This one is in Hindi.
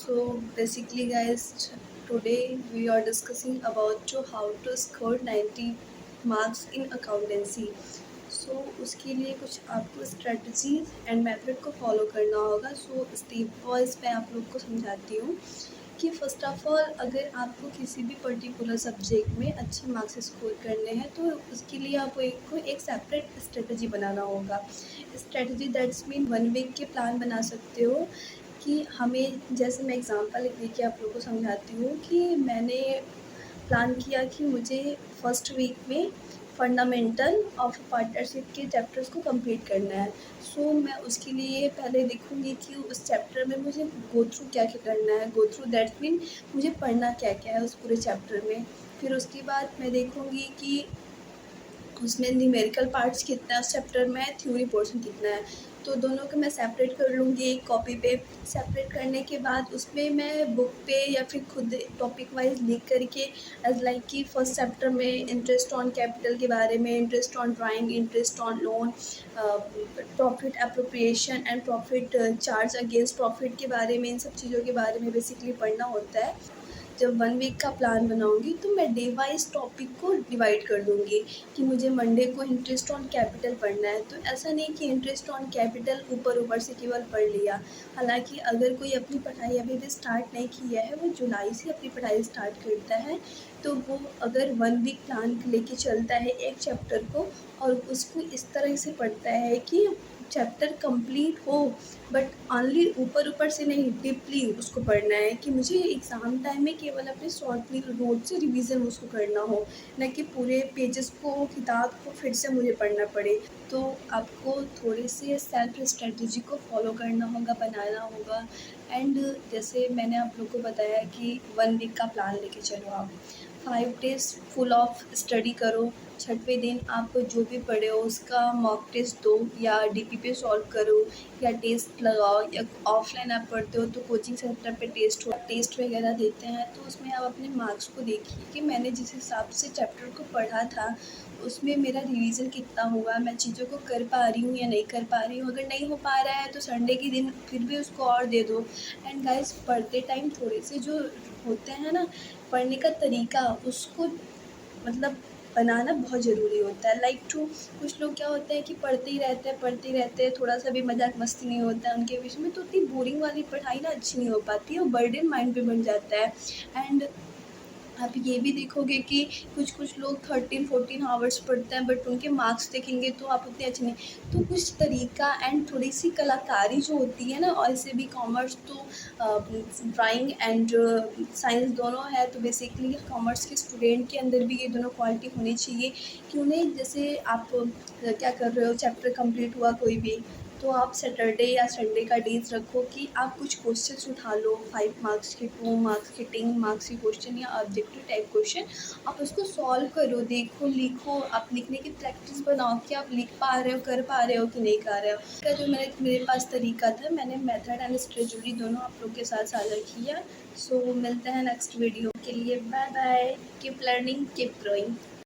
So basically guys, today we are discussing about how to score 90 marks in accountancy. So उसके लिए कुछ आपको स्ट्रेटजी एंड मेथड को फॉलो करना होगा. सो स्टेप वाइज मैं आप लोग को समझाती हूँ कि फ़र्स्ट ऑफ़ ऑल अगर आपको किसी भी पर्टिकुलर सब्जेक्ट में अच्छे मार्क्स स्कोर करने हैं तो उसके लिए आपको एक सेपरेट स्ट्रेटजी बनाना होगा. स्ट्रेटजी दैट्स मीन 1 वीक के प्लान बना सकते हो कि हमें, जैसे मैं एग्ज़ाम्पल लेके आप लोगों को समझाती हूँ कि मैंने प्लान किया कि मुझे फर्स्ट वीक में फंडामेंटल ऑफ पार्टनरशिप के चैप्टर्स को कंप्लीट करना है. सो मैं उसके लिए पहले देखूँगी कि उस चैप्टर में मुझे गो थ्रू क्या क्या करना है. गो थ्रू दैट मीन मुझे पढ़ना क्या क्या है उस पूरे चैप्टर में. फिर उसके बाद मैं देखूँगी कि उसमें न्यूमेरिकल पार्ट्स कितना है उस चैप्टर में, थ्योरी पोर्शन कितना है. तो दोनों को मैं सेपरेट कर लूँगी एक कॉपी पे. सेपरेट करने के बाद उसमें मैं बुक पे या फिर खुद टॉपिक वाइज लिख करके एज लाइक कि फर्स्ट चैप्टर में इंटरेस्ट ऑन कैपिटल के बारे में, interest on drawing, interest on loan, profit appropriation and profit charge against profit के बारे में, इन सब चीज़ों के बारे में बेसिकली पढ़ना होता है. जब 1 वीक का प्लान बनाऊँगी तो मैं डे वाइज़ टॉपिक को डिवाइड कर दूँगी कि मुझे मंडे को इंटरेस्ट ऑन कैपिटल पढ़ना है. तो ऐसा नहीं कि इंटरेस्ट ऑन कैपिटल ऊपर से केवल पढ़ लिया. हालाँकि अगर कोई अपनी पढ़ाई अभी भी स्टार्ट नहीं किया है, वो जुलाई से अपनी पढ़ाई स्टार्ट करता है, तो वो अगर 1 वीक प्लान लेके चलता है एक चैप्टर को और उसको इस तरह से पढ़ता है कि चैप्टर कंप्लीट हो, बट ऑनली ऊपर से नहीं, डीपली उसको पढ़ना है कि मुझे एग्ज़ाम टाइम में केवल अपने शॉर्ट नोट से रिवीजन उसको करना हो, न कि पूरे पेजेस को, किताब को फिर से मुझे पढ़ना पड़े. तो आपको थोड़े से सेल्फ स्ट्रेटजी को फॉलो करना होगा, बनाना होगा. एंड जैसे मैंने आप लोग को बताया कि 1 वीक का प्लान लेके चलो. आप 5 डेज़ फुल ऑफ स्टडी करो. छठवें दिन आप जो भी पढ़े हो उसका मॉक टेस्ट दो या डीपी पे सॉल्व करो या टेस्ट लगाओ. या ऑफलाइन आप पढ़ते हो तो कोचिंग सेंटर पे टेस्ट वगैरह देते हैं, तो उसमें आप अपने मार्क्स को देखिए कि मैंने जिस हिसाब से चैप्टर को पढ़ा था उसमें मेरा रिवीजन कितना हुआ, मैं चीज़ों को कर पा रही हूँ या नहीं कर पा रही हूँ. अगर नहीं हो पा रहा है तो संडे के दिन फिर भी उसको और दे दो. एंड गाइस, पढ़ते टाइम थोड़े से जो होते हैं ना पढ़ने का तरीका, उसको मतलब बनाना बहुत ज़रूरी होता है. लाइक टू कुछ लोग क्या होते हैं कि पढ़ते ही रहते हैं, थोड़ा सा भी मजाक मस्ती नहीं होता है उनके विषय में, तो उतनी बोरिंग वाली पढ़ाई ना अच्छी नहीं हो पाती है, वो बर्डन माइंड पे बन जाता है. एंड आप ये भी देखोगे कि कुछ लोग 13-14 आवर्स पढ़ते हैं, बट उनके मार्क्स देखेंगे तो आप उतने अच्छे नहीं. तो कुछ तरीका एंड थोड़ी सी कलाकारी जो होती है ना, और ऐसे भी कॉमर्स तो ड्राइंग एंड साइंस दोनों है, तो बेसिकली कॉमर्स के स्टूडेंट के अंदर भी ये दोनों क्वालिटी होनी चाहिए कि उन्हें, जैसे आप क्या कर रहे हो, चैप्टर कंप्लीट हुआ कोई भी, तो आप सैटरडे या संडे का डेज रखो कि आप कुछ क्वेश्चंस उठा लो, 5 मार्क्स के, 2 मार्क्स के, 10 मार्क्स के क्वेश्चन या ऑब्जेक्टिव टाइप क्वेश्चन. आप उसको सॉल्व करो, देखो, लिखो. आप लिखने की प्रैक्टिस बनाओ कि आप लिख पा रहे हो, कर पा रहे हो कि नहीं कर रहे हो. का जो मेरे पास तरीका था, मैंने मेथड एंड स्ट्रेटजी दोनों आप लोग के साथ साझा किया. सो मिलते हैं नेक्स्ट वीडियो के लिए. Bye bye. Keep learning, keep growing.